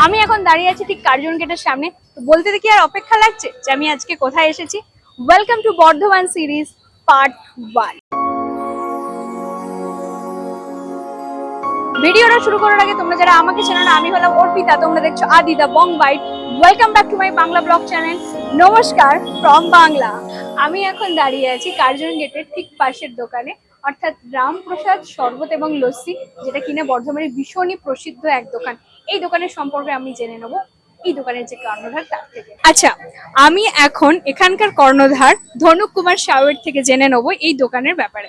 আমি এখন দাঁড়িয়ে আছি ঠিক কার্জন গেটের সামনে। তো বলতে দেখি আর অপেক্ষা লাগছে যে আমি আজকে কোথায় এসেছি। Welcome to Bardhaman series part 1। ভিডিওটা শুরু করার আগে তোমরা যারা আমাকে চেনো না, আমি হলাম অর্পিতা, তোমরা দেখছো আদি দা Bong Bite. Welcome back to my Bangla blog channel. নমস্কার ফ্রম বাংলা। আমি এখন দাঁড়িয়ে আছি কার্জন গেটের ঠিক পাশের দোকানে, অর্থাৎ রামপ্রসাদ শরবত এবং লস্যি, যেটা কিনা বর্ধমানের ভীষণই প্রসিদ্ধ এক দোকান। এই দোকানের সম্পর্কে আমি জেনে নেবো এই দোকানের যে কর্ণধার তার থেকে। আচ্ছা, আমি এখন এখানকার কর্ণধার ধনুক কুমার সাউয়ের থেকে জেনে নেবো এই দোকানের ব্যাপারে।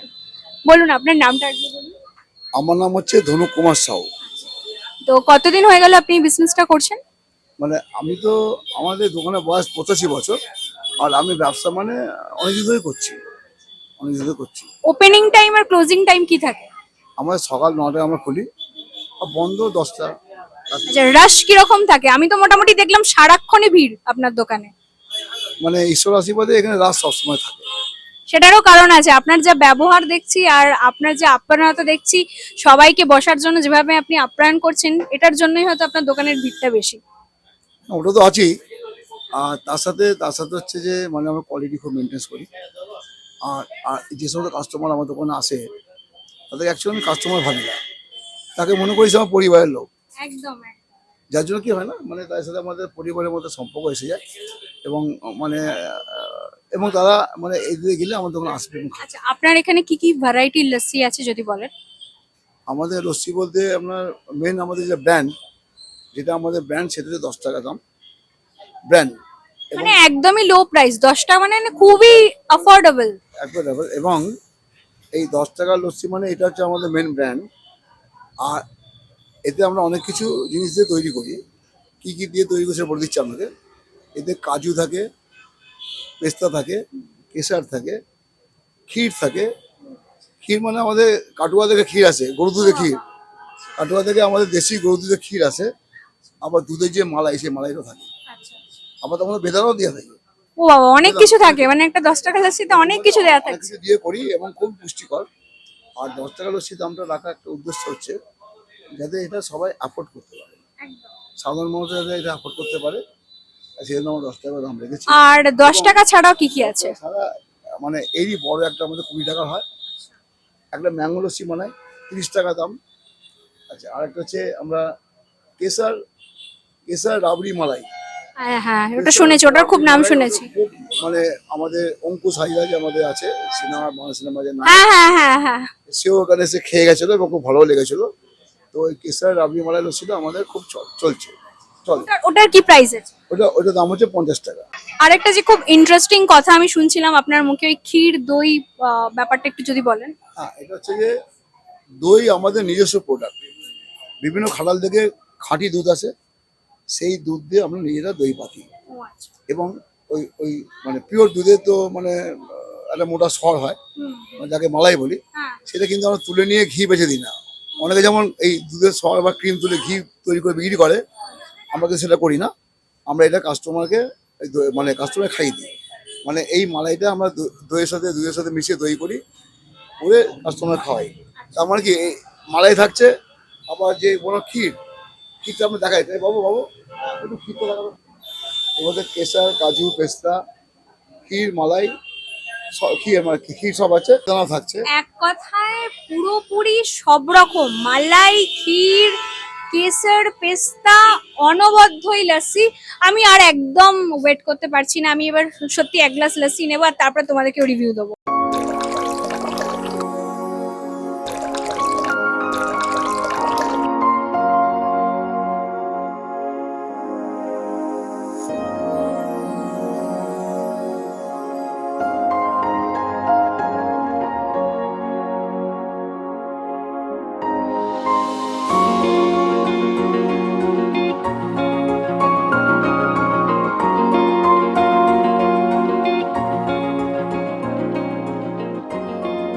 বলুন আপনার নামটা আগে বলুন। আমার নাম হচ্ছে ধনুক কুমার সাউ। তো কতদিন হয়ে গেল আপনি বিজনেসটা করছেন? মানে আমি তো আমাদের দোকানের বয়স 85 বছর, আর আমি ব্যবসা মানে অনেকদিন ধরে করছি। ওপেনিং টাইম আর ক্লোজিং টাইম কি থাকে? আমাদের সকাল 9টায় আমরা খুলি আর বন্ধ 10টা। আচ্ছা, রাশ কিরকম থাকে? আমি তো মোটামুটি দেখলাম সারাক্ষণই ভিড় আপনার দোকানে। মানে ঈশ্বর আশীর্বাদে এখানে রাত সবসময় থাকে। সেটারও কারণ আছে, আপনার যা ব্যবহার দেখছি আর আপনার যে আপ্যায়নতা দেখছি, সবাইকে বসার জন্য যেভাবে আপনি আপ্যায়ন করছেন, এটার জন্যই হয়তো আপনার দোকানের ভিড়টা বেশি। ওটা তো আছেই, আর তার সাথে হচ্ছে যে মানে আমরা কোয়ালিটি খুব মেনটেন করি। আর আর যে সমস্ত কাস্টমার আমার দোকানে আসে তাদের অ্যাকচুয়ালি আমি কাস্টমার ভাবি না, তাকে মনে করি আমার পরিবারের লোক। একদম। যার জন্য কি হয় না, মানে তাদের সাথে আমাদের পরিবারের মধ্যে সম্পর্ক এসে যায়, এবং মানে এবং তারা মানে এদিকে গেলে আমার দোকানে আসবে। আচ্ছা, আপনার এখানে কি কি ভ্যারাইটির লস্যি আছে যদি বলেন? আমাদের লস্যি বলতে আপনার মেন আমাদের যে ব্র্যান্ড, যেটা আমাদের ব্র্যান্ড, সেটাতে 10 টাকা দাম ব্র্যান্ড, মানে একদমই লো প্রাইস। 10 টাকা মানে খুবই অ্যাফোর্ডেবল। এবং এই 10 টাকার লস্যি মানে এটা হচ্ছে আমাদের মেন ব্র্যান্ড। আর এতে আমরা অনেক কিছু জিনিস দিয়ে তৈরি করি। কি কি দিয়ে তৈরি করছে বলে দিচ্ছি আপনাকে। এতে কাজু থাকে, পেস্তা থাকে, কেশর থাকে, ক্ষীর থাকে। ক্ষীর মানে আমাদের কাটুয়া থেকে ক্ষীর আসে, গরু দুধের ক্ষীর। কাটুয়া থেকে আমাদের দেশি গরু দুধের ক্ষীর আসে। আবার দুধের যে মালাই, সেই মালাইটাও থাকে। আবার তখন বেদানাও দিয়ে থাকে। ও বাবা, অনেক কিছু থাকে, মানে একটা 10 টাকা লস্যিতে অনেক কিছু দেওয়া অনেক থাকছে। কিছু দিয়ে করি এবং খুব পুষ্টিকর। আর 10 টাকা লস্যির দামটা রাখা একটা উদ্দেশ্য হচ্ছে যাতে এটা সবাই অ্যাফোর্ড করতে পারে, সাধারণ মানুষ যাতে এটা অ্যাফোর্ড করতে পারে, আর সেই জন্য আমরা 10 টাকা দাম রেখেছি। আর 10 টাকা ছাড়াও কি কি আছে? সারা মানে এরই বড় একটা আমাদের 20 টাকা হয়। একটা ম্যাঙ্গো লস্যি বানাই, 30 টাকা দাম। আচ্ছা, আরেকটা হচ্ছে আমরা কেশর কেশর রাবড়ি মালাই। হ্যাঁ হ্যাঁ, ওটা শুনেছি, ওটার খুব নাম শুনেছি। খুব মানে আমাদের অঙ্কুশ হাজরা যে আমাদের আছে, সিনেমা বাংলা সিনেমা যে নাম, হ্যাঁ হ্যাঁ হ্যাঁ হ্যাঁ। সেও ওখানে এসে খেয়ে গেছিল এবং খুব ভালো লেগেছিল। তো ওই কেশর রাবড়ি মালাই লস্যিটা আমাদের খুব চলছে। ওটার কি প্রাইস আছে? ওটার দাম হচ্ছে 50 টাকা। আরেকটা যে খুব ইন্টারেস্টিং কথা আমি শুনছিলাম আপনার মুখে, ওই ক্ষীর দই ব্যাপারটা একটু যদি বলেন। হ্যাঁ, এটা হচ্ছে যে দই আমাদের নিজস্ব প্রোডাক্ট। বিভিন্ন খাটাল থেকে খাঁটি দুধ আসে, সেই দুধ দিয়ে আমরা নিজেরা দই পাতি। এবং ওই ওই মানে পিওর দুধে তো মানে একটা মোটা সর হয়, মানে যাকে মালাই বলি, সেটা কিন্তু আমরা তুলে নিয়ে ঘি বেঁচে দিই না। অনেকে যেমন এই দুধের সর বা ক্রিম তুলে ঘি তৈরি করে বিক্রি করে, আমরা কিন্তু সেটা করি না। আমরা এটা কাস্টমারকে মানে কাস্টমার খাইয়ে দিই। মানে এই মালাইটা আমরা দুধের সাথে মিশিয়ে দই করি, করে কাস্টমার খাওয়াই। তার মানে কি, এই মালাই থাকছে, আবার যে বড় ক্ষীরটা আমরা দেখাই, তাই বাবু একটু ক্ষীরটা দেখাবো। এর মধ্যে কেশর, কাজু, পেস্তা, ক্ষীর, মালাই, ক্ষীর সব আছে, দানা থাকছে। এক কথায় পুরোপুরি সব রকম মালাই, ক্ষীর, কেসর, পেস্তা, অনবদ্যই লস্যি। আমি আর একদম ওয়েট করতে পারছি না, আমি এবার সত্যি এক গ্লাস লস্যি নেবো আর তারপর তোমাদেরকে রিভিউ দেবো।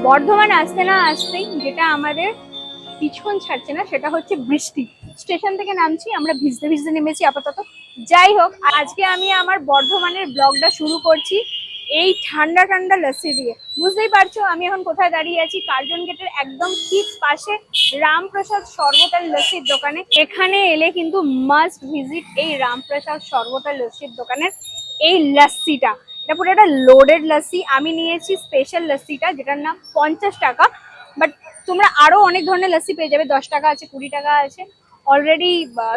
বর্ধমান আসতে না আসতেই যেটা আমাদের পিছন ছাড়ছে না সেটা হচ্ছে বৃষ্টি। স্টেশন থেকে নামছি, আমরা ভিজতে ভিজতে নেমেছি আপাতত। যাই হোক, আজকে আমি আমার বর্ধমানের ব্লগটা শুরু করছি এই ঠান্ডা ঠান্ডা লস্যি দিয়ে। বুঝতেই পারছো আমি এখন কোথায় দাঁড়িয়ে আছি, কার্জন গেটের একদম ঠিক পাশে রামপ্রসাদ শরবত আর লস্যির দোকানে। এখানে এলে কিন্তু মাস্ট ভিজিট এই রামপ্রসাদ শরবত আর লস্যির দোকানের এই লস্যিটা। এটা পুরো একটা লোডেড লস্যি। আমি নিয়েছি স্পেশাল লস্যিটা, যেটার নাম 50 টাকা। বাট তোমরা আরো অনেক ধরনের লস্যি পেয়ে যাবে, 10 টাকা আছে, 20 টাকা আছে। অলরেডি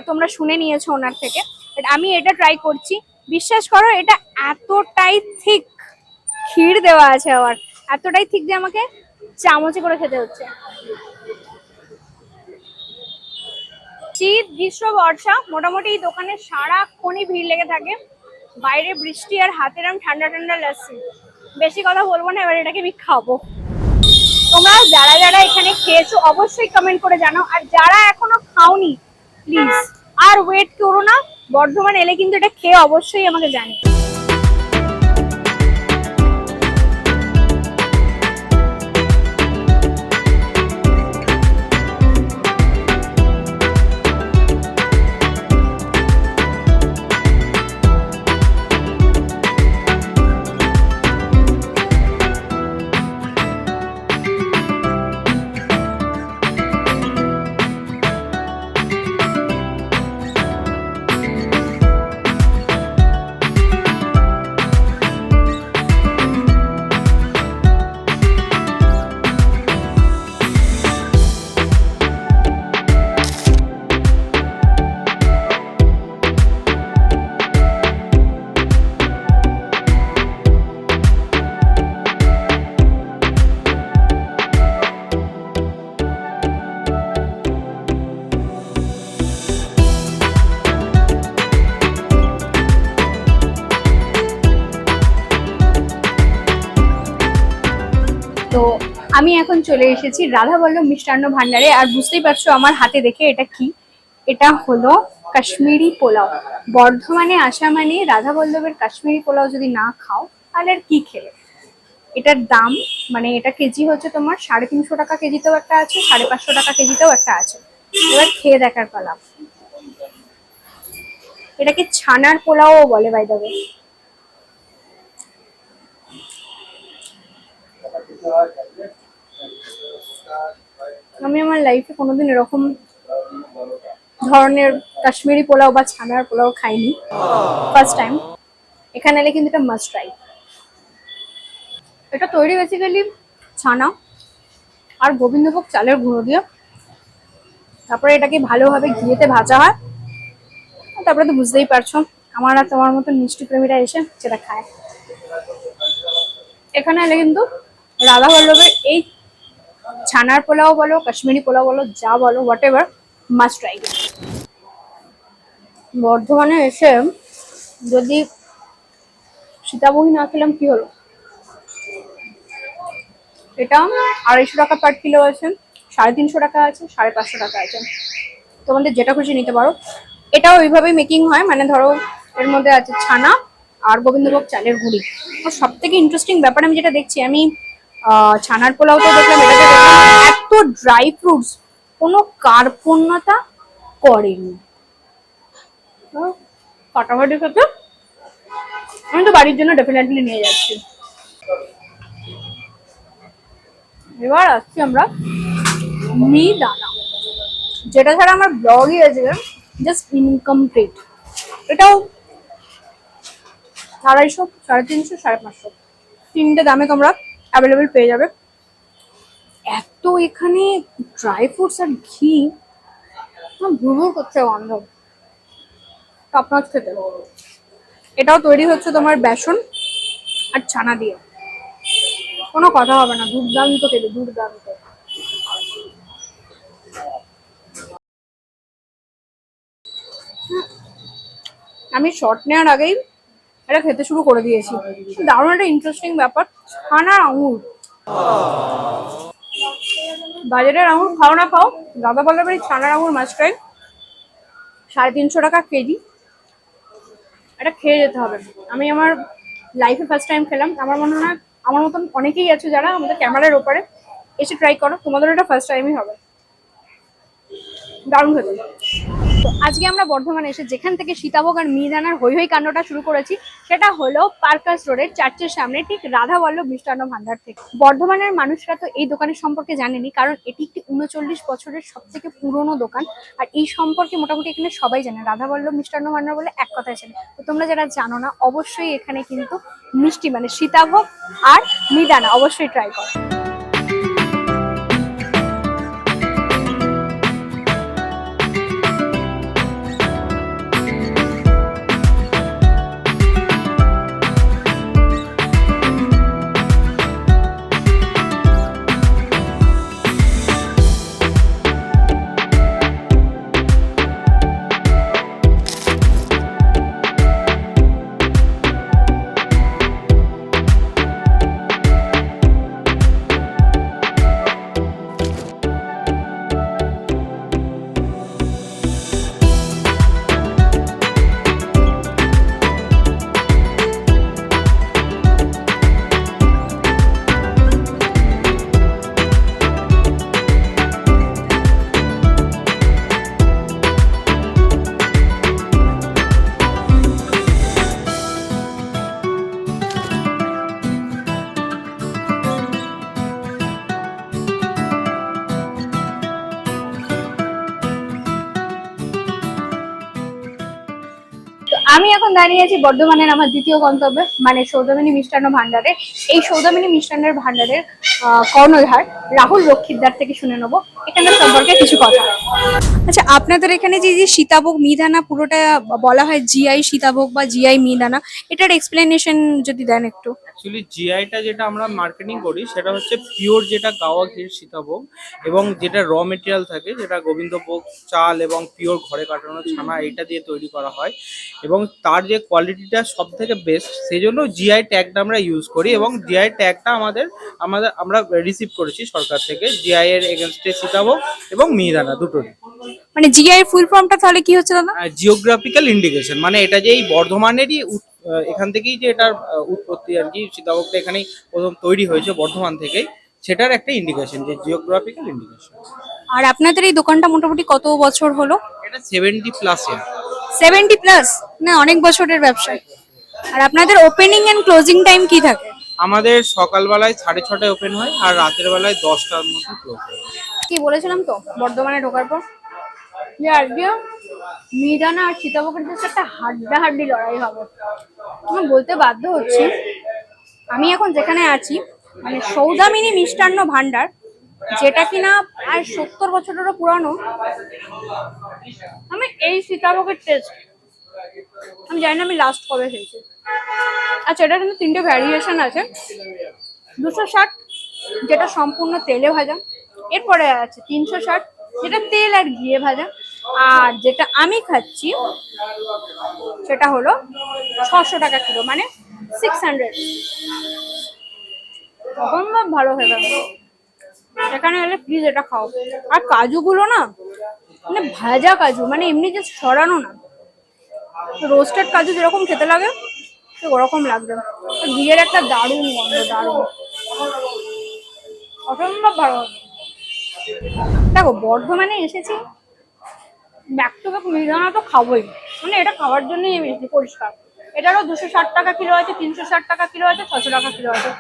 তোমরা শুনে নিয়েছো ওনার থেকে। বাট আমি এটা ট্রাই করছি। বিশ্বাস করো, এটা এতটাই থিক, ক্ষীর দেওয়া আছে আবার এতটাই থিক যে আমাকে চামচে করে খেতে হচ্ছে। শীত, গ্রীষ্ম, বর্ষা মোটামুটি এই দোকানে সারাক্ষণই ভিড় লেগে থাকে। বাইরে বৃষ্টি আর হাতের ঠান্ডা ঠান্ডা লস্যি। বেশি কথা বলবো না, এবার এটাকে আমি খাবো। তোমরা যারা যারা এখানে খেয়েছো অবশ্যই কমেন্ট করে জানাও, আর যারা এখনো খাওনি প্লিজ আর ওয়েট করো না, বর্ধমান এলে কিন্তু এটা খেয়ে অবশ্যই আমাকে জানিও। আমি এখন চলে এসেছি রাধাবল্লভ মিষ্টান্ন ভান্ডারে। আর বুঝতেই পারছো আমার হাতে দেখে এটা কি, এটা হলো কাশ্মীরি পোলাও। বর্ধমানে আসা মানে রাধাবল্লভের কাশ্মীরি পোলাও যদি না খাও তাহলে আর কি খেলে। এটার দাম মানে এটা কেজি হচ্ছে তোমার 350 টাকা কেজিতেও একটা আছে, 550 টাকা কেজিতেও একটা আছে। এবার খেয়ে দেখার পালা। এটাকে ছানার পোলাও বলে বাই দ্য ওয়ে। আমি আমার লাইফে কোনোদিন এরকম ধরনের কাশ্মীরি পোলাও বা ছানার পোলাও খাইনি, ফার্স্ট টাইম। এখানে এলে কিন্তু এটা মাস্ট ট্রাই। এটা তৈরি বেসিক্যালি ছানা আর গোবিন্দভোগ চালের গুঁড়ো দিয়ে, তারপরে এটাকে ভালোভাবে ঘিয়েতে ভাজা হয়। তারপরে তো বুঝতেই পারছো আমার আর তোমার মতন মিষ্টি প্রেমীরা এসে সেটা খায়। এখানে এলে কিন্তু রাধাবল্লভের এই ছানার পোলাও বলো, কাশ্মীরি পোলাও বলো, যা বলো, হোয়াট এভার, মাস্ট ট্রাই। বর্ধমানে এসে যদি সীতাভোগী না খেলাম কি হলো। এটা 250 টাকা পার কিলো আছে, 350 টাকা আছে, 550 টাকা আছে, তোমাদের যেটা খুশি নিতে পারো। এটাও ওইভাবেই মেকিং হয়, মানে ধরো এর মধ্যে আছে ছানা আর গোবিন্দভোগ চালের গুঁড়ি। আর সব থেকে ইন্টারেস্টিং ব্যাপার আমি যেটা দেখছি, আমি ছানার পোলাও তো দেখলাম, এটাতে দেখলাম এত ড্রাই ফ্রুটস কোনো কার্পণ্যতা করেনি। ফাটাফাটি খেতে আমি তো বাড়ির জন্য ডেফিনেটলি নিয়ে যাচ্ছি। এবার আসছি আমরা মিহিদানা, যেটা ছাড়া আমার ব্লগই আছে জাস্ট ইনকমপ্লিট। এটাও 250, 350, 550 তিনটে দামে তোমরা অ্যাভেলেবেল পেয়ে যাবে। এত এখানে ড্রাই ফ্রুটস আর ঘি ভুরভুর করছে গন্ধ, টপ নচ খেতে। এটাও তৈরি হচ্ছে তোমার বেসন আর ছানা দিয়ে, কোনো কথা হবে না, দুর্দান্ত খেতে, দুর্দান্ত। আমি শর্ট নেওয়ার আগেই এটা খেতে শুরু করে দিয়েছি। দারুণ একটা ইন্টারেস্টিং ব্যাপার, ছানার আঙুর। বাজারের আঙুর খাও না খাও, রাধাবল্লভের এই ছানার আঙুর মাস্ট ট্রাই। 350 টাকা কেজি, এটা খেয়ে যেতে হবে। আমি আমার লাইফে ফার্স্ট টাইম খেলাম। আমার মনে হয় আমার মতন অনেকেই আছে যারা আমাদের ক্যামেরার ওপরে এসে ট্রাই করো, তোমাদের এটা ফার্স্ট টাইমই হবে। দারুণ খেতে। তো আজকে আমরা বর্ধমানে এসে যেখান থেকে সীতাভোগ আর মিহিদানার হৈ হৈ কাণ্ডটা শুরু করেছি, সেটা হলো পার্কাস রোডের চার্চের সামনে, ঠিক রাধাবল্লভ মিষ্টান্ন ভান্ডার থেকে। বর্ধমানের মানুষরা তো এই দোকানের সম্পর্কে জানেনি, কারণ এটি একটি 39 বছরের সব থেকে পুরনো দোকান। আর এই সম্পর্কে মোটামুটি এখানে সবাই জানে, রাধাবল্লভ মিষ্টান্ন ভান্ডার বলে এক কথায় জানে। তো তোমরা যারা জানো না, অবশ্যই এখানে কিন্তু মিষ্টি মানে সীতাভোগ আর মিহিদানা অবশ্যই ট্রাই করো। আমি এখন দাঁড়িয়ে আছি বর্ধমানের আমার দ্বিতীয় গন্তব্যে, মানে সৌদামিনী মিষ্টান্ন ভান্ডারে। এই সৌদামিনী মিষ্টান্নের ভান্ডারের কর্ণধার রাহুল রক্ষিতদার থেকে শুনে নেবো এখানের সম্পর্কে কিছু কথা। আচ্ছা, আপনাদের এখানে যে সীতাভোগ মিহিদানা পুরোটা বলা হয় জিআই সীতাভোগ বা জিআই মিহিদানা, এটার এক্সপ্লেনেশন যদি দেন একটু। অ্যাকচুয়ালি জিআইটা যেটা আমরা মার্কেটিং করি সেটা হচ্ছে পিওর যেটা গাওয়া ঘির সীতাভোগ, এবং যেটা র মেটেরিয়াল থাকে যেটা গোবিন্দভোগ চাল এবং পিওর ঘরে কাটানো ছানা, এটা দিয়ে তৈরি করা হয়। এবং তার যে কোয়ালিটিটা সব থেকে বেস্ট, সেই জন্য জিআই ট্যাগটা আমরা ইউজ করি, এবং জিআই ট্যাগটা আমরা রিসিভ করেছি সরকার থেকে, জিআই এর এগেনস্টে সীতাভোগ এবং মিহিদানা দুটোরই। মানে জিআই ফুল ফর্মটা তাহলে কি হচ্ছে দাদা? জিওগ্রাফিক্যাল ইন্ডিকেশন, মানে এটা যে এই বর্ধমানেরই এখান থেকেই যে এটার উৎপত্তি আর কি, সীতাভোগটা এখানেই প্রথম তৈরি হয়েছে বর্ধমান থেকেই, সেটার একটা ইন্ডিকেশন, যে জিওগ্রাফিক্যাল ইন্ডিকেশন। আর আপনাদের এই দোকানটা মোটামুটি কত বছর হলো? এটা 70+ ইয়ার। 70+? না, অনেক বছরের ব্যবসা। আর আপনাদের ওপেনিং এন্ড ক্লোজিং টাইম কি থাকে? আমাদের সকালবেলায় 6:30টায় ওপেন হয়, আর রাতের বেলায় 10টার মধ্যে ক্লোজ হয়। কি বলেছিলাম তো বর্ধমানে ঢোকার পর, যে আজকে মিহিদানা আর সীতাভোগের যে একটা হাড্ডাহাড্ডি লড়াই হবে। আমি বলতে বাধ্য হচ্ছি, আমি এখন যেখানে আছি মানে সৌদামিনী মিষ্টান্ন ভান্ডার, যেটা কিনা প্রায় 70 বছরেরও পুরানো, আমি এই সীতাভোগের টেস্ট আমি জানি না আমি লাস্ট কবে খেয়েছি। আচ্ছা, এটা কিন্তু 3টে ভ্যারিয়েশন আছে। 260 যেটা সম্পূর্ণ তেলে ভাজা, এরপরে আছে 360 যেটা তেল আর ঘিয়ে ভাজা, আর যেটা আমি খাচ্ছি সেটা হলো 600 টাকা কিলো, মানে 600। অসম্ভব ভালো খেতে, এখানে এলে প্লিজ এটা খাও। আর কাজুগুলো না মানে ভাজা কাজু, মানে এমনি জাস্ট ছড়ানো না, রোস্টেড কাজু যেরকম খেতে লাগে তো ওরকম লাগবে। ঘিয়ের একটা দারুণ গন্ধ, দারুণ, অসম্ভব ভালো। দেখো বর্ধমানে এসেছি, ব্যাক টু ব্যাক মিহিদানা তো খাবোই, মানে এটা খাওয়ার জন্যই আমি এসেছি পরিষ্কার। এটারও 260 টাকা কিলো আছে, 360 টাকা কিলো আছে, 600 টাকা কিলো আছে,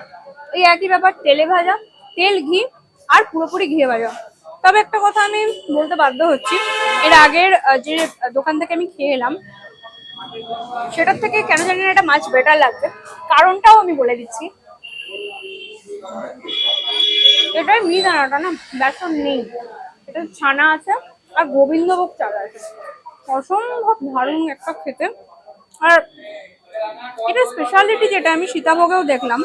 এই একই ব্যাপার, তেলে ভাজা, তেল ঘি আর পুরোপুরি ঘিয়ে ভাজা। তবে একটা কথা আমি বলতে বাধ্য হচ্ছি, এর আগের যে দোকান থেকে আমি খেয়ে এলাম সেটার থেকে কেন জানি না এটা মাছ বেটার লাগছে। কারণটাও আমি বলে দিচ্ছি, এটার মিহিদানাটা না বেসন নেই, এটা ছানা আছে আর গোবিন্দভোগ চাল আছে, অসম্ভব দারুণ একটা খেতে। আর এটা স্পেশালিটি যেটা আমি সীতাভোগেও দেখলাম,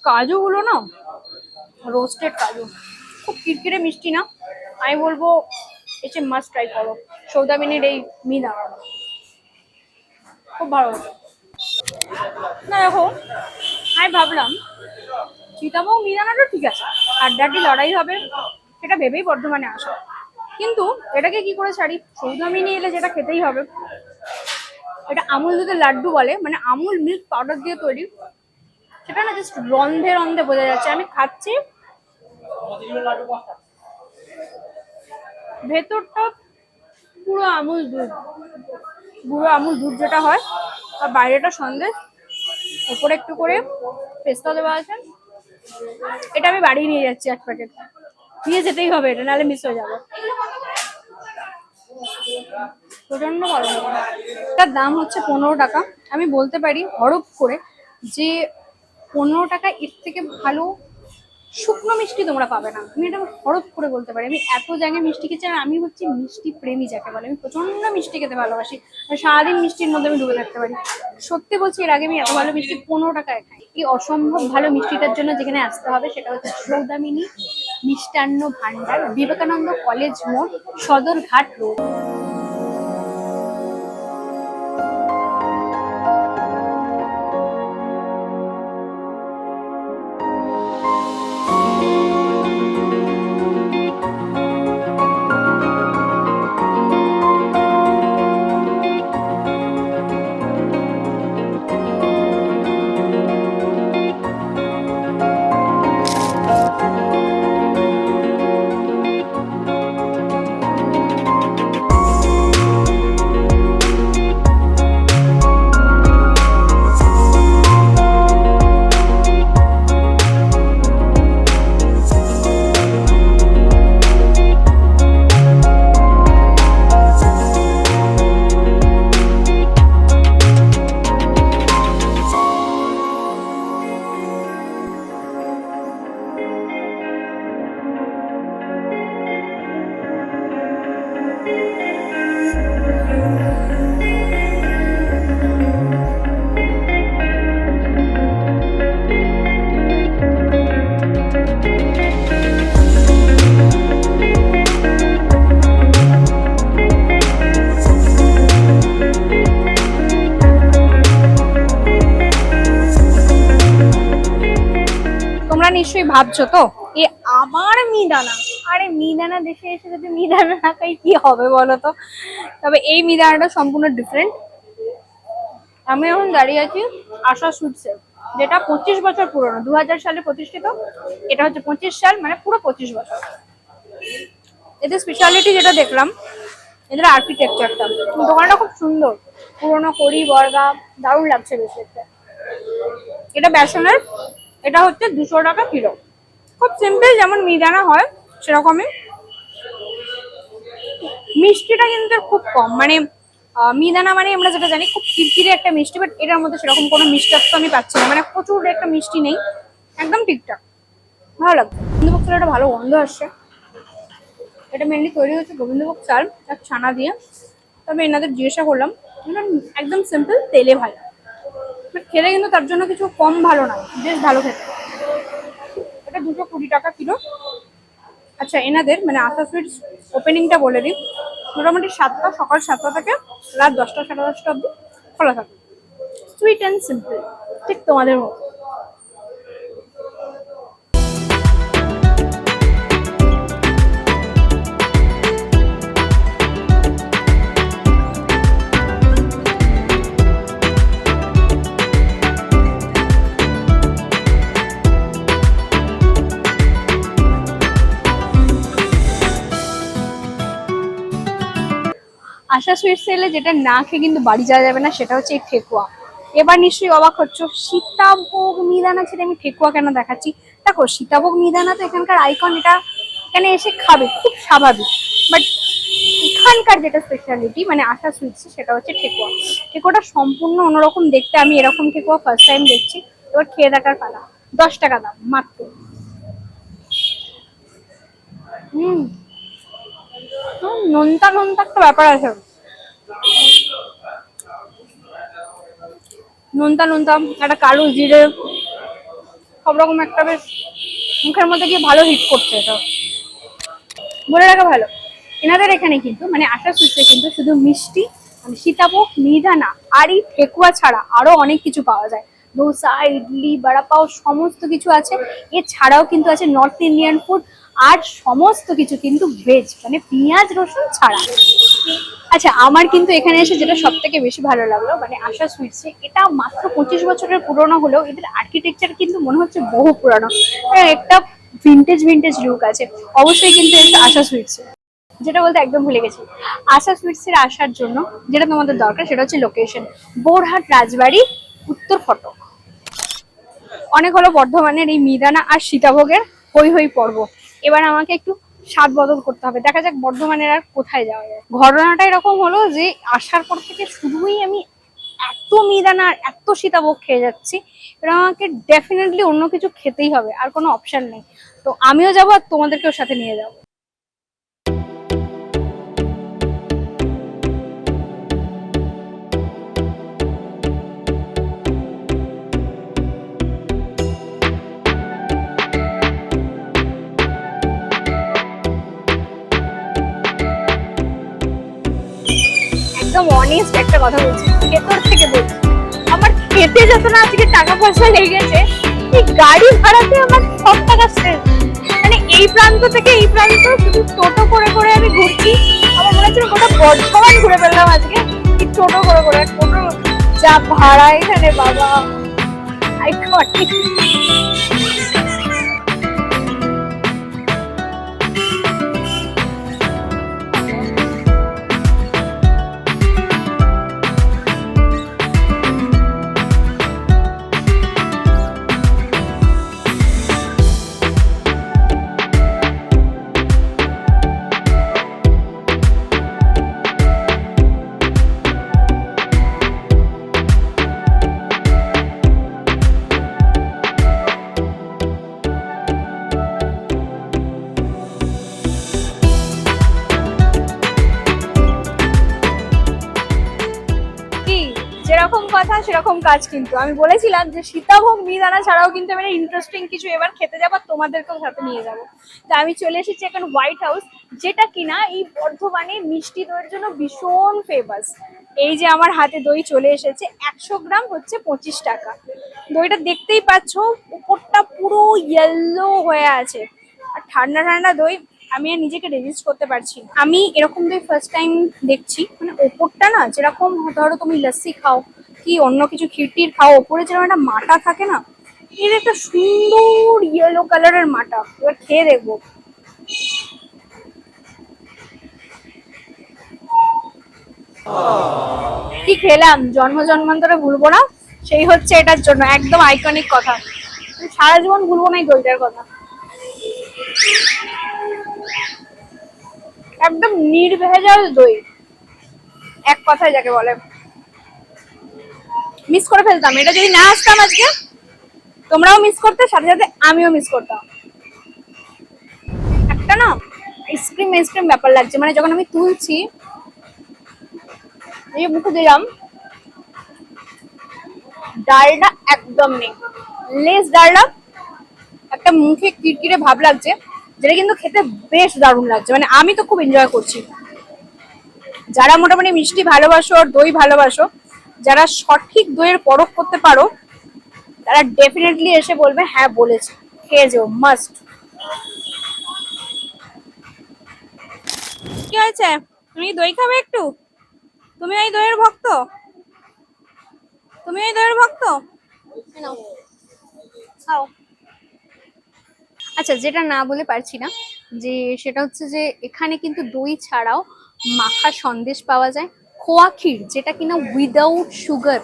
কাজুগুলো না রোস্টেড কাজু, খুব কিরকিরে মিষ্টি না। আমি বলবো এসে মাস্ট ট্রাই করো সৌদামিনীর এই মিহিদানা, খুব ভালো লাগে। না দেখো, আমি ভাবলাম সীতাভোগ মিহিদানাটা ঠিক আছে, আড্ডাটি লড়াই হবে সেটা ভেবেই বর্ধমানে আসা, কিন্তু এটাকে কি করে ছাড়ি? সৌদামিনী এলে যেটা খেতেই হবে, এটা আমুল দুধের লাড্ডু বলে, মানে আমুল মিল্ক পাউডার দিয়ে তৈরি, সেটা না জাস্ট রন্ধে রন্ধে বোঝা যাচ্ছে। আমি খাচ্ছি, ভেতরটা পুরো আমুল দুধ, পুরো আমুল দুধ যেটা হয়, আর বাইরেটা সন্দেশ, উপরে একটু করে পেস্তা দেওয়া আছে। এটা আমি বাড়ি নিয়ে যাচ্ছি, 1 প্যাকেট নিয়ে যেতেই হবে, এটা নাহলে মিস হয়ে যাবে। প্রচন্ড ভালো লাগে। তার দাম হচ্ছে 15 টাকা। আমি বলতে পারি হরপ করে যে 15 টাকা এর থেকে ভালো শুকনো মিষ্টি তোমরা পাবে না। আমি এটা হরপ করে বলতে পারি, আমি এত জায়গায় মিষ্টি খেয়েছি, আর আমি হচ্ছি মিষ্টি প্রেমী যাকে বলে। আমি প্রচন্ড মিষ্টি খেতে ভালোবাসি, আর সারাদিন মিষ্টির মধ্যে আমি ডুবে থাকতে পারি। সত্যি বলছি, এর আগে আমি এত ভালো মিষ্টি 15 টাকায় খাই। এই অসম্ভব ভালো মিষ্টিটার জন্য যেখানে আসতে হবে সেটা হচ্ছে সৌদামিনী মিষ্টান্ন ভান্ডার, বিবেকানন্দ কলেজ মোড়, সদরঘাট রোড। তোমরা নিশ্চয়ই ভাবছো তো এ আবার মিহিদানা, আরে মিহিদানা দেশে এসে যদি মিহিদানা না খাই কি হবে বলো তো। তবে এই মিহিদানাটা সম্পূর্ণ ডিফারেন্ট। আমি এখন দাঁড়িয়ে আছি আশা সুইটসে, যেটা 25 বছর পুরনো, 2000 সালে প্রতিষ্ঠিত। এটা হচ্ছে 25 সাল, মানে পুরো 25 বছর। এদের স্পেশালিটি যেটা দেখলাম, এদের আর্কিটেকচারটা, দোকানটা খুব সুন্দর, পুরোনো কড়ি বর্গা, দারুণ লাগছে বেশ দেখতে। এটা বেসনের, এটা হচ্ছে 200 টাকা কিলো। খুব সিম্পল, যেমন মিহিদানা হয় সেরকমই। মিষ্টিটা কিন্তু খুব কম, মানে মিহিদানা মানে আমরা যেটা জানি খুব চিরচিরে একটা মিষ্টি, বাট এটার মধ্যে সেরকম কোনো মিষ্টাত্ব আমি পাচ্ছি না, মানে প্রচুর একটা মিষ্টি নেই, একদম ঠিকঠাক, ভালো লাগছে। গোবিন্দভোগ চালের একটা ভালো গন্ধ আসছে। এটা মেনলি তৈরি হচ্ছে গোবিন্দভোগ চাল আর ছানা দিয়ে। তবে এনাদের জিজ্ঞাসা করলাম, একদম সিম্পল তেলে ভাজা, বাট খেলে কিন্তু তার জন্য কিছু কম ভালো না, বেশ ভালো খেতে। এটা 220 টাকা কিলো। আচ্ছা, এনাদের মানে আশা সুইটস ওপেনিংটা বলে দিই, মোটামুটি 7টা, সকাল 7টা থেকে রাত 10টা 10:30 অবধি খোলা থাকে। সুইট অ্যান্ড সিম্পল, ঠিক তোমাদের মতো। আশা সুইট সেলে যেটা না খেয়ে কিন্তু বাড়ি যাওয়া যাবে না, সেটা হচ্ছে এই ঠেকুয়া। এবার নিশ্চয়ই অবাক হচ্ছ, সীতাভোগ মিহিদানা ছেড়ে আমি ঠেকুয়া কেন দেখাচ্ছি। দেখো, সীতাভোগ মিহিদানা তো এখানকার আইকন, এটা এখানে এসে খাবে, খুব স্বাভাবিক। বাট এখানকার যেটা স্পেশালিটি মানে আশা সুইটসে, সেটা হচ্ছে ঠেকুয়া। ঠেকুয়াটা সম্পূর্ণ অন্যরকম দেখতে। আমি এরকম ঠেকুয়া ফার্স্ট টাইম দেখছি। এবার খেয়ে দেখার পালা। 10 টাকা দাম মাত্র। নোনতা নোনতা একটা ব্যাপার আছে, নোনতা নোনতা, একটা কালো জিরে, সব রকম একটা বেশ মুখের মধ্যে গিয়ে ভালো হিট করছে। এটা বলে রাখা ভালো, এনাদের এখানে কিন্তু মানে আশা সুইটসে কিন্তু শুধু মিষ্টি, মানে সীতাভোগ মিহিদানা আর এই ঠেকুয়া ছাড়া আরো অনেক কিছু পাওয়া যায়। ডোসা, ইডলি, বড়া পাও সমস্ত কিছু আছে। এছাড়াও কিন্তু আছে নর্থ ইন্ডিয়ান ফুড, আর সমস্ত কিছু কিন্তু ভেজ, মানে পেঁয়াজ রসুন ছাড়া। আচ্ছা, আমার কিন্তু এখানে এসে যেটা সব থেকে বেশি ভালো লাগলো, মানে আশা সুইটসে, এটা মাত্র 25 বছরের পুরনো হলেও এদের আর্কিটেকচার কিন্তু মনে হচ্ছে বহু পুরানো, একটা ভিন্টেজ ভিন্টেজ লুক আছে। অবশ্যই কিন্তু এটা আশা সুইটসে। যেটা বলতে একদম ভুলে গেছি, আশা সুইটসের আসার জন্য যেটা তোমাদের দরকার সেটা হচ্ছে লোকেশন, বোরহাট রাজবাড়ি, উত্তর ফটক। অনেক হলো বর্ধমানের এই মিহিদানা আর সীতাভোগের হই হই পর্ব। এবার আমাকে একটু স্বাদ বদল করতে হবে, দেখা যাক বর্ধমানের আর কোথায় যাওয়া যায়। ঘটনাটা এরকম হলো যে আসার পর থেকে শুধুই আমি এত মিহিদানা আর এত সীতাভোগ খেয়ে যাচ্ছি, এবার আমাকে ডেফিনেটলি অন্য কিছু খেতেই হবে, আর কোনো অপশন নেই। তো আমিও যাবো আর তোমাদেরকেও সাথে নিয়ে যাবো। একদম অনেস্ট একটা কথা বলছি, ভেতর থেকে বলছি, আমার খেতে যত না আজকে টাকা পয়সা লেগেছে, এই গাড়ি ভাড়াতে আমার সব টাকা শেষ। মানে এই প্রান্ত থেকে এই প্রান্ত শুধু টোটো করে করে আমি ঘুরছি, আমার মনে হচ্ছে গোটা বর্ধমান ঘুরে ফেললাম আজকে এই টোটো করে করে। টোটো যা ভাড়া এখানে বাবা, আই কটিং। যেরকম কথা সেরকম কাজ। কিন্তু আমি বলেছিলাম যে সীতাভোগ মিহিদানা ছাড়াও কিন্তু আমি ইন্টারেস্টিং কিছু এবার খেতে যাবো, তোমাদেরকেও সাথে নিয়ে যাবো। তো আমি চলে এসেছি এখন হোয়াইট হাউস, যেটা কিনা এই বর্ধমানে মিষ্টি দইয়ের জন্য ভীষণ ফেমাস। এই যে আমার হাতে দই চলে এসেছে, 100 গ্রাম হচ্ছে 25 টাকা। দইটা দেখতেই পাচ্ছ, উপরটা পুরো ইয়েলো হয়ে আছে, আর ঠান্ডা ঠান্ডা দই। আমি আর নিজেকে রেজিস্ট করতে পারছি না। আমি এরকম দই ফার্স্ট টাইম দেখছি, মানে ওপরটা না যেরকম ধরো তুমি লস্যি খাও কি অন্য কিছু ক্ষীরটির খাও, ওপরে যেরকম একটা মাটা থাকে না, এর একটা সুন্দর ইয়েলো কালারের মাটা। এবার খেয়ে দেখবো। কি খেলাম, জন্ম জন্মান্তরে ভুলবো না, সেই হচ্ছে এটার জন্য একদম আইকনিক কথা। সারা জীবন ভুলবো না এই দইটার কথা। একদম নির্ভেজাল দই, এক কথায় যাকে বলে। মিস করে ফেলতাম এটা যদি না আসতাম আজকে, তোমরাও মিস করতে, সাথে সাথে আমিও মিস করতাম। একটা না আইসক্রিম আইসক্রিম ব্যাপার লাগছে, মানে যখন আমি তুলছি এই যে মুখে দিলাম, ডালটা একদম নেই, লেস ডালটা, একটা মুখে কিরকিরে ভাব লাগছে, যেটা কিন্তু খেতে বেশ দারুণ লাগছে। মানে আমি তো খুব এনজয় করছি। যারা মোটামুটি মিষ্টি ভালোবাসো আর দই ভালোবাসো, যারা সঠিক দইয়ের পরখ করতে পারো, তারা ডেফিনেটলি এসে বলবে হ্যাঁ বলেছে, খেয়ে যেও, মাস্ট। কি হয়েছে, তুমি দই খাবে একটু? তুমি ওই দইয়ের ভক্ত? তুমি ওই দইয়ের ভক্ত? নাও, খাও। আচ্ছা, যেটা না বলে পারছি না, যে সেটা হচ্ছে যে এখানে কিন্তু দই ছাড়াও মাখা সন্দেশ পাওয়া যায়, খোয়া ক্ষীর যেটা কিনা উইদাউট সুগার,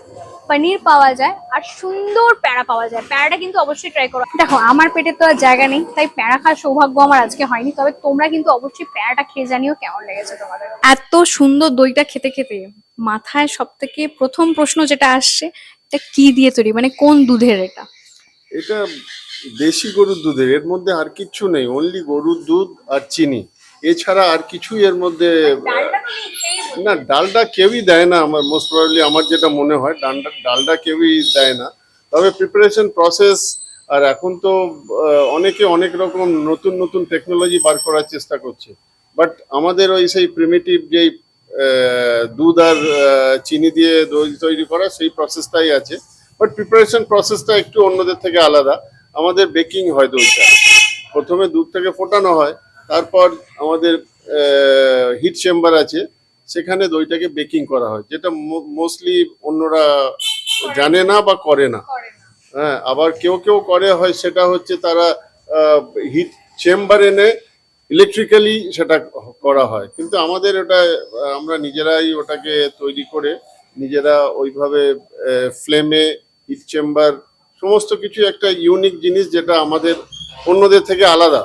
পনির পাওয়া যায়, আর সুন্দর প্যাড়া পাওয়া যায়। প্যাড়াটা কিন্তু অবশ্যই ট্রাই করো। দেখো আমার পেটে তো আর জায়গা নেই, তাই প্যাড়া খাওয়ার সৌভাগ্য আমার আজকে হয়নি, তবে তোমরা কিন্তু অবশ্যই প্যাড়াটা খেয়ে জানিও কেমন লেগেছে তোমাদের। এত সুন্দর দইটা খেতে খেতে মাথায় সব থেকে প্রথম প্রশ্ন যেটা আসছে, এটা কি দিয়ে তৈরি, মানে কোন দুধের এটা? এটা দেশি গরুর দুধের, এর মধ্যে আর কিচ্ছু নেই, অনলি গরুর দুধ আর চিনি, এছাড়া আর কিছুই এর মধ্যে। না, ডালডা কেউই দেয় না, আমার মোস্ট প্রবাবলি আমার যেটা মনে হয় ডালডা কেউই দেয় না। তবে প্রিপারেশন প্রসেস, আর এখন তো অনেকে অনেক রকম নতুন নতুন টেকনোলজি বার করার চেষ্টা করছে, বাট আমাদের ওই সেই প্রিমিটিভ যেই দুধ আর চিনি দিয়ে দই তৈরি করা সেই প্রসেসটাই আছে, বাট প্রিপারেশন প্রসেসটা একটু অন্যদের থেকে আলাদা। আমাদের বেকিং হয় দইটা, প্রথমে দুধটাকে ফোটানো হয়, তারপর আমাদের হিট চেম্বার আছে, সেখানে দইটাকে বেকিং করা হয়, যেটা মোস্টলি অন্যরা জানে না বা করে না। হ্যাঁ, আবার কেউ কেউ করে হয়, সেটা হচ্ছে তারা হিট চেম্বার এনে ইলেকট্রিক্যালি সেটা করা হয়, কিন্তু আমাদের ওটা আমরা নিজেরাই ওটাকে তৈরি করে নিজেরা ওইভাবে ফ্লেমে, হিট চেম্বার, সমস্ত কিছু একটা ইউনিক জিনিস, যেটা আমাদের অন্যদের থেকে আলাদা।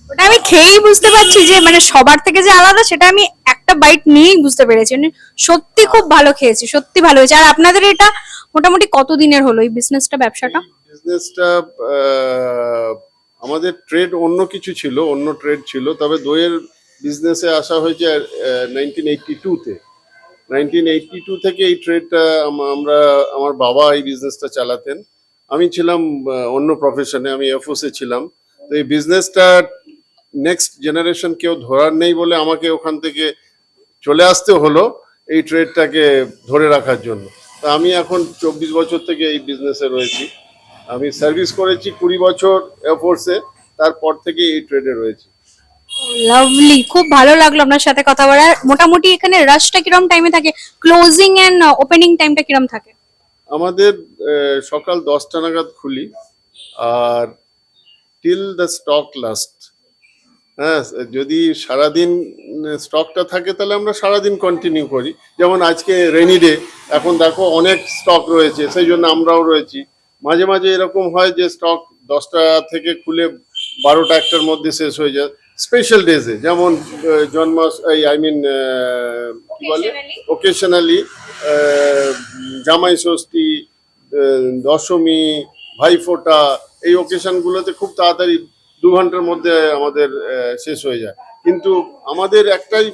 ওটা আমি খেয়েই বুঝতে পারছি যে মানে সবার থেকে যে আলাদা, সেটা আমি একটা বাইট নিয়েই বুঝতে পেরেছি। মানে সত্যি খুব ভালো খেয়েছি, সত্যি ভালো হয়েছে। আর আপনাদের এটা মোটামুটি কতদিনের হলো এই বিজনেসটা, ব্যবসাটা? বিজনেসটা আমাদের ট্রেড অন্য কিছু ছিল, অন্য ট্রেড ছিল, তবে দইয়ের বিজনেসে আসা হয়েছে 1982-তে। 1982 থেকে এই ট্রেডটা আমরা, আমার বাবা এই বিজনেসটা চালাতেন, আমি ছিলাম অন্য প্রফেশনে, আমি এয়ারফোর্সে ছিলাম। তো এই বিজনেসটা নেক্সট জেনারেশন কেউ ধরার নেই বলে আমাকে ওখান থেকে চলে আসতে হলো এই ট্রেডটাকে ধরে রাখার জন্য। তা আমি এখন 24 বছর থেকে এই বিজনেসে রয়েছি। আমি সার্ভিস করেছি 20 বছর এয়ারফোর্সে, তারপর থেকে এই ট্রেডে রয়েছি। লাভলি, খুব ভালো লাগলো আপনার সাথে কথা বলা। মোটামুটি এখানে রাশটা কিরম টাইমে থাকে, ক্লোজিং এন্ড ওপেনিং টাইমটা কিরম থাকে? আমাদের সকাল 10টা নাগাদ খুলি, আর টিল দ্য স্টক লাস্ট। হ্যাঁ, যদি সারাদিন স্টকটা থাকে তাহলে আমরা সারাদিন কন্টিনিউ করি। যেমন আজকে রেনি ডে, এখন দেখো অনেক স্টক রয়েছে, সেই জন্য আমরাও রয়েছি। মাঝে মাঝে এরকম হয় যে স্টক 10টা থেকে খুলে 12টা 1টার মধ্যে শেষ হয়ে যায়। স্পেশাল ডেজে, যেমন কি বলে, ওকেশনালি জামাই ষষ্ঠী, দশমী, ভাইফোঁটা, এই ওকেশনগুলোতে খুব তাড়াতাড়ি 2 ঘন্টার মধ্যে আমাদের শেষ হয়ে যায়। কিন্তু আমাদের একটাই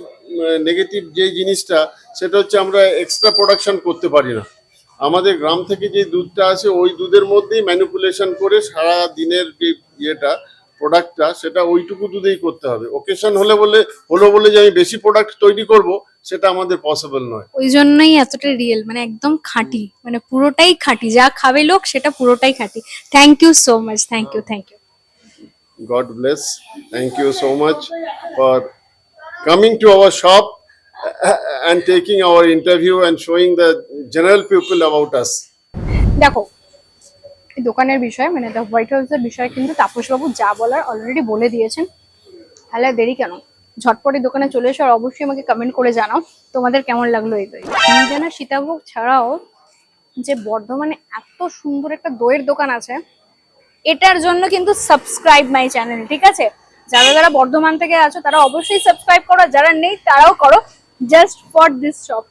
নেগেটিভ যে জিনিসটা, সেটা হচ্ছে আমরা এক্সট্রা প্রোডাকশন করতে পারি না। আমাদের গ্রাম থেকে যে দুধটা আসে, ওই দুধের মধ্যেই ম্যানিপুলেশন করে সারা দিনের যে ইয়েটা, প্রোডাক্টটা, সেটা ওইটুকু দুধেই করতে হবে। ওকেশন হলো বলে যে আমি বেশি প্রোডাক্ট তৈরি করব, সেটা আমাদের পসিবল নয়। ওই জন্যই এতটা রিয়েল, মানে একদম খাঁটি, মানে পুরোটাই খাঁটি, যা খাবে লোক সেটা পুরোটাই খাঁটি। Thank you so much, thank you, thank you. God bless. Thank you so much for coming to our shop and taking our interview and showing the general people about us. দেখো, এই দোকানের বিষয় মানে দ্য হোয়াইট হাউসের বিষয়ে কিন্তু তাপসবাবু যা বলার অলরেডি বলে দিয়েছেন। তাহলে আর দেরি কেন, ঝটপটি দোকানে চলে এসো আর অবশ্যই আমাকে কমেন্ট করে জানাও তোমাদের কেমন লাগলো এই দই। মিহিদানা সীতাভোগ ছাড়াও যে বর্ধমানে এত সুন্দর একটা দইয়ের দোকান আছে, এটার জন্য কিন্তু সাবস্ক্রাইব মাই চ্যানেল, ঠিক আছে? যারা যারা বর্ধমান থেকে আছো তারা অবশ্যই সাবস্ক্রাইব করো, যারা নেই তারাও করো, জাস্ট ফর দিস শপ।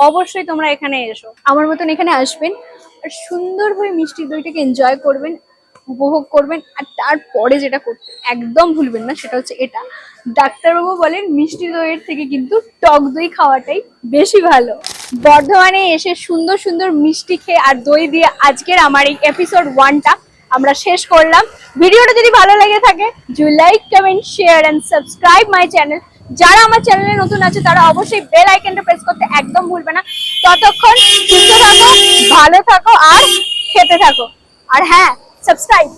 অবশ্যই তোমরা এখানে এসো, আমার মতন এখানে আসবেন আর সুন্দরভাবে মিষ্টি দইটাকে এনজয় করবেন, উপভোগ করবেন। আর তারপরে যেটা করতে একদম ভুলবেন না সেটা হচ্ছে এটা, ডাক্তারবাবু বলেন মিষ্টি দইয়ের থেকে কিন্তু টক দই খাওয়াটাই বেশি ভালো। বর্ধমানে এসে সুন্দর সুন্দর মিষ্টি খেয়ে আর দই দিয়ে আজকের আমার এই এপিসোড 1টা আমরা শেষ করলাম। ভিডিওটা যদি ভালো লেগে থাকে do like, comment, share and subscribe my channel. যারা আমার চ্যানেলে নতুন আছে তারা অবশ্যই বেল আইকনটা প্রেস করতে একদম ভুলবে না। ততক্ষণ সুস্থ থাকো, ভালো থাকো আর খেতে থাকো। আর হ্যাঁ, সাবস্ক্রাইব।